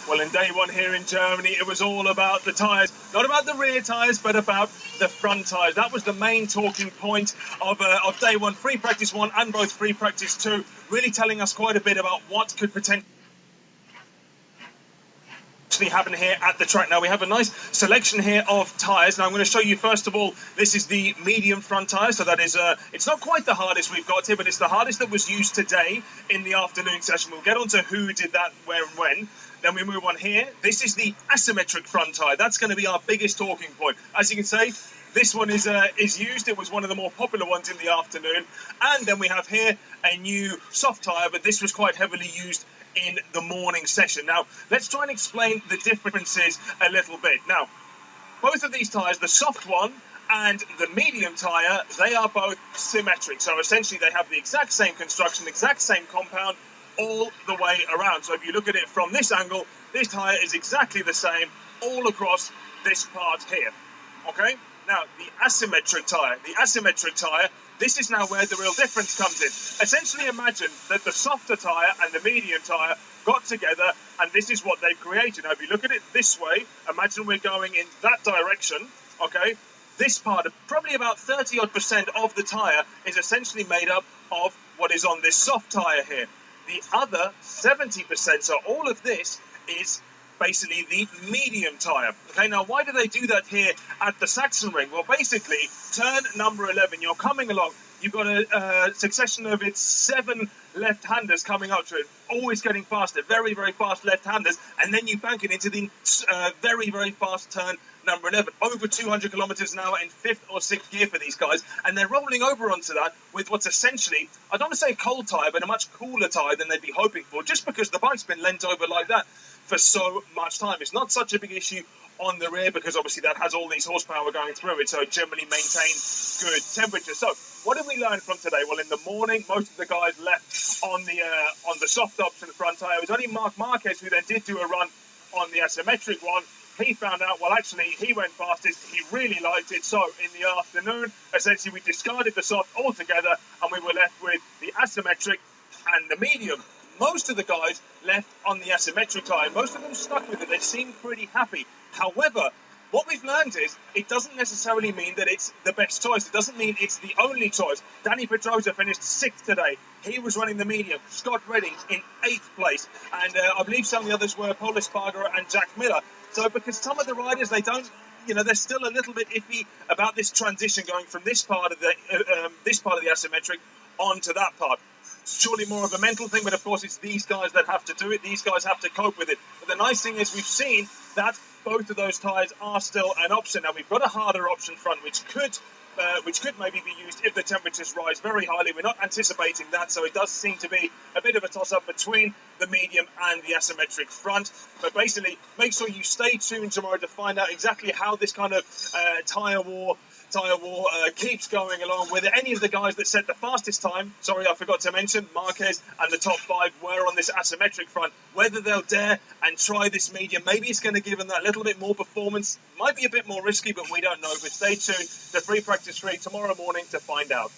Well, in day one here in Germany, it was all about the tyres. Not about the rear tyres, but about the front tyres. That was the main talking point of day one, free practice 1 and both free practice 2, really telling us quite a bit about what could potentially happen here at the track. Now we have a nice selection here of tyres. Now I'm going to show you first of all, this is the medium front tyre, so that is it's not quite the hardest we've got here, but it's the hardest that was used today in the afternoon session. We'll get on to who did that, where and when. Then we move on here. This is the asymmetric front tyre. That's going to be our biggest talking point. As you can see, this one is used. It was one of the more popular ones in the afternoon. And then we have here a new soft tyre, but this was quite heavily used in the morning session. Now, let's try and explain the differences a little bit. Now, both of these tyres, the soft one and the medium tyre, they are both symmetric. So essentially they have the exact same construction, exact same compound, all the way around. So if you look at it from this angle, this tyre is exactly the same all across this part here. Okay? Now, the asymmetric tyre, this is now where the real difference comes in. Essentially imagine that the softer tyre and the medium tyre got together, and this is what they've created. Now, if you look at it this way, imagine we're going in that direction, okay? This part, probably about 30-odd% of the tyre is essentially made up of what is on this soft tyre here. The other 70%, so all of this is basically the medium tyre. Okay, now why do they do that here at the Sachsenring? Well, basically, turn number 11, you're coming along, you've got a succession of its 7 left-handers coming up to it, always getting faster, very, very fast left-handers, and then you bank it into the very, very fast turn number 11, over 200 kilometers an hour in 5th or 6th gear for these guys, and they're rolling over onto that with what's essentially, I don't want to say a cold tyre, but a much cooler tyre than they'd be hoping for, just because the bike's been lent over like that for so much time. It's not such a big issue on the rear because obviously that has all these horsepower going through it, so it generally maintains good temperature. So what did we learn from today? Well, in the morning, most of the guys left on the soft option front tyre. It was only Marc Marquez who then did do a run on the asymmetric one. He found out, well, actually, he went fastest. He really liked it. So in the afternoon, essentially, we discarded the soft altogether, and we were left with the asymmetric and the medium. Most of the guys left on the asymmetric tyre. Most of them stuck with it. They seemed pretty happy. However, what we've learned is it doesn't necessarily mean that it's the best choice. It doesn't mean it's the only choice. Danny Pedrosa finished 6th today. He was running the medium. Scott Redding in 8th place. And I believe some of the others were Paul Espargaro and Jack Miller. So because some of the riders, they don't, they're still a little bit iffy about this transition going from this part of the asymmetric onto that part. Surely more of a mental thing, but of course it's these guys that have to do it. These guys have to cope with it. But the nice thing is we've seen that both of those tyres are still an option. Now we've got a harder option front, which could maybe be used if the temperatures rise very highly. We're not anticipating that, so it does seem to be a bit of a toss-up between the medium and the asymmetric front. But basically, make sure you stay tuned tomorrow to find out exactly how this kind of tyre war keeps going along, whether any of the guys that set the fastest time, sorry, I forgot to mention, Marquez and the top 5 were on this asymmetric front, whether they'll dare and try this medium. Maybe it's going to give them that little bit more performance. Might be a bit more risky, but we don't know. But stay tuned to Free Practice 3 tomorrow morning to find out.